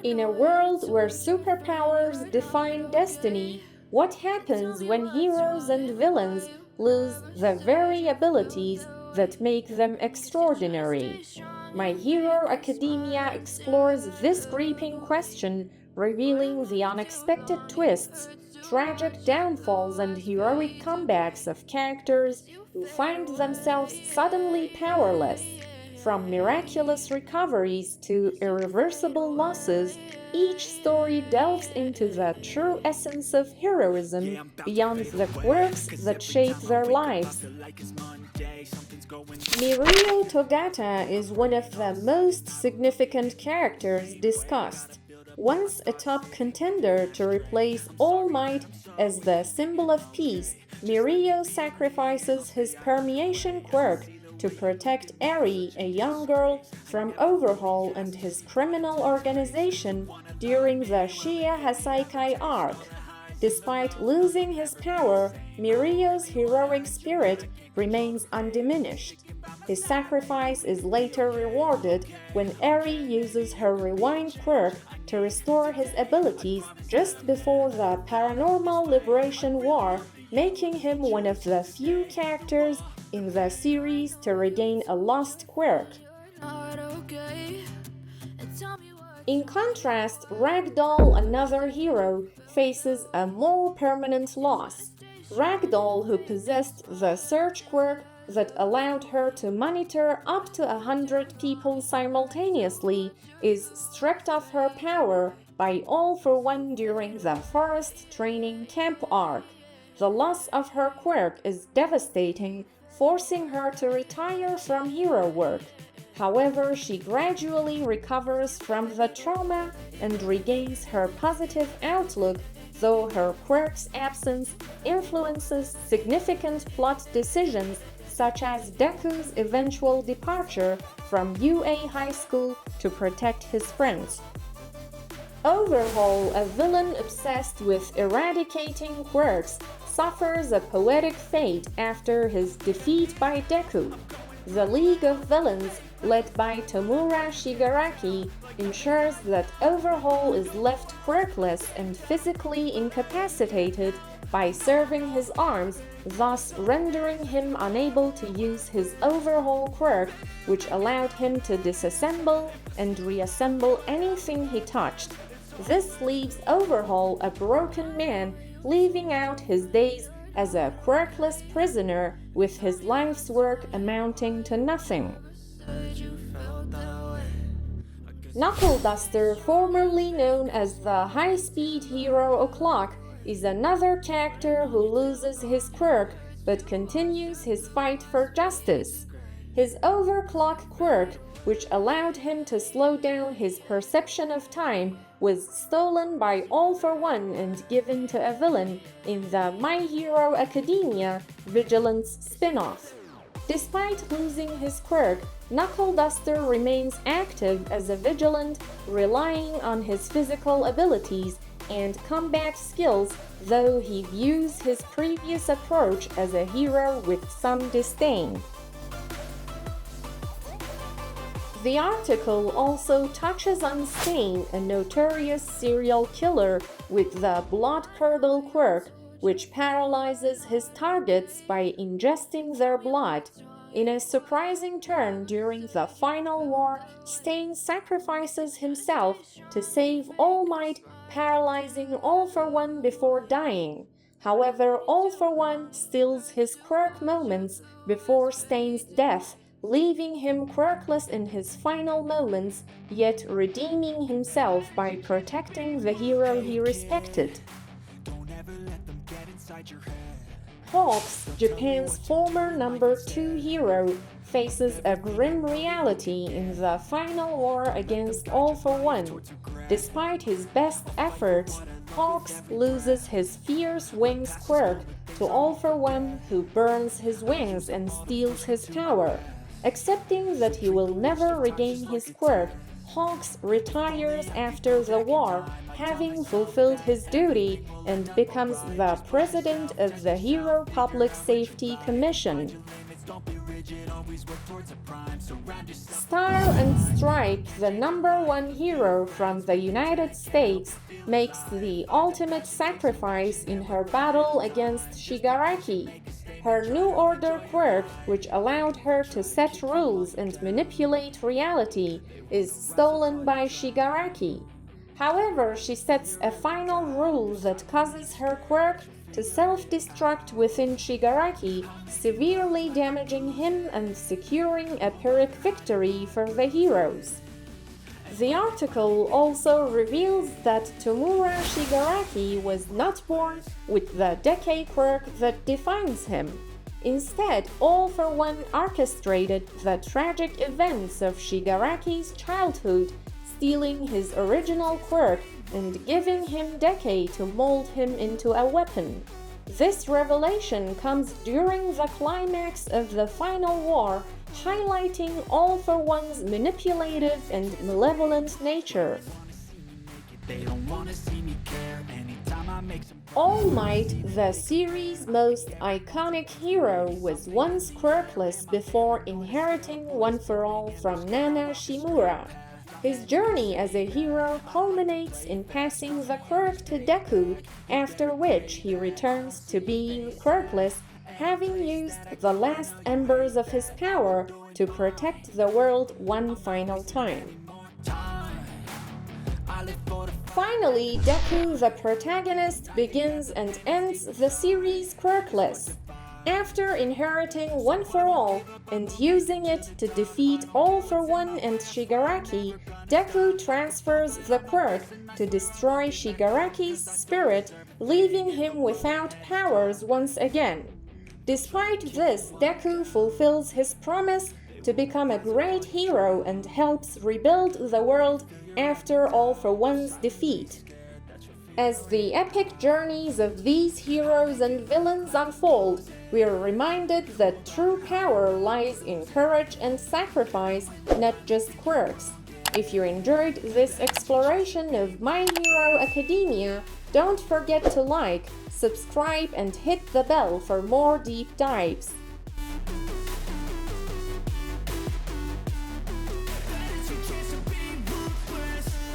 In a world where superpowers define destiny, what happens when heroes and villains lose the very abilities that make them extraordinary? My Hero Academia explores this gripping question, revealing the unexpected twists, tragic downfalls, and heroic comebacks of characters who find themselves suddenly powerless. From miraculous recoveries to irreversible losses, each story delves into the true essence of heroism beyond the quirks that shape their lives. Mirio Togata is one of the most significant characters discussed. Once a top contender to replace All Might as the symbol of peace, Mirio sacrifices his permeation quirk to protect Eri, a young girl, from Overhaul and his criminal organization during the Shia Hasaikai arc. Despite losing his power, Mirio's heroic spirit remains undiminished. His sacrifice is later rewarded when Eri uses her Rewind quirk to restore his abilities just before the Paranormal Liberation War, making him one of the few characters in the series to regain a lost quirk. In contrast, Ragdoll, another hero, faces a more permanent loss. Ragdoll, who possessed the Search quirk that allowed her to monitor up to 100 people simultaneously, is stripped of her power by All for One during the Forest Training Camp arc. The loss of her quirk is devastating, forcing her to retire from hero work. However, she gradually recovers from the trauma and regains her positive outlook, though her quirk's absence influences significant plot decisions such as Deku's eventual departure from UA High School to protect his friends. Overhaul, a villain obsessed with eradicating quirks, suffers a poetic fate after his defeat by Deku. The League of Villains, led by Tomura Shigaraki, ensures that Overhaul is left quirkless and physically incapacitated by serving his arms, thus rendering him unable to use his Overhaul quirk, which allowed him to disassemble and reassemble anything he touched. This leaves Overhaul a broken man, leaving out his days as a quirkless prisoner with his life's work amounting to nothing. Knuckle Duster, formerly known as the high-speed hero O'Clock, is another character who loses his quirk but continues his fight for justice. His Overclock quirk, which allowed him to slow down his perception of time, was stolen by All for One and given to a villain in the My Hero Academia Vigilance spin-off. Despite losing his quirk, Knuckle Duster remains active as a vigilant, relying on his physical abilities and combat skills, though he views his previous approach as a hero with some disdain. The article also touches on Stain, a notorious serial killer with the Blood Curdle quirk, which paralyzes his targets by ingesting their blood. In a surprising turn during the final war, Stain sacrifices himself to save All Might, paralyzing All for One before dying. However, All for One steals his quirk moments before Stain's death, leaving him quirkless in his final moments, yet redeeming himself by protecting the hero he respected. Hawks, Japan's former number 2 hero, faces a grim reality in the final war against All for One. Despite his best efforts, Hawks loses his Fierce Wings quirk to All for One, who burns his wings and steals his power. Accepting that he will never regain his quirk, Hawks retires after the war, having fulfilled his duty, and becomes the president of the Hero Public Safety Commission. Star and Stripe, the #1 hero from the United States, makes the ultimate sacrifice in her battle against Shigaraki. Her New Order quirk, which allowed her to set rules and manipulate reality, is stolen by Shigaraki. However, she sets a final rule that causes her quirk to self-destruct within Shigaraki, severely damaging him and securing a Pyrrhic victory for the heroes. The article also reveals that Tomura Shigaraki was not born with the decay quirk that defines him. Instead, All for One orchestrated the tragic events of Shigaraki's childhood, stealing his original quirk and giving him decay to mold him into a weapon. This revelation comes during the climax of the final war, highlighting All for One's manipulative and malevolent nature. All Might, the series' most iconic hero, was once quirkless before inheriting One for All from Nana Shimura. His journey as a hero culminates in passing the quirk to Deku, after which he returns to being quirkless, having used the last embers of his power to protect the world one final time. Finally, Deku, the protagonist, begins and ends the series quirkless. After inheriting One for All and using it to defeat All for One and Shigaraki, Deku transfers the quirk to destroy Shigaraki's spirit, leaving him without powers once again. Despite this, Deku fulfills his promise to become a great hero and helps rebuild the world after All for One's defeat. As the epic journeys of these heroes and villains unfold, we are reminded that true power lies in courage and sacrifice, not just quirks. If you enjoyed this exploration of My Hero Academia, don't forget to like, subscribe, and hit the bell for more deep dives.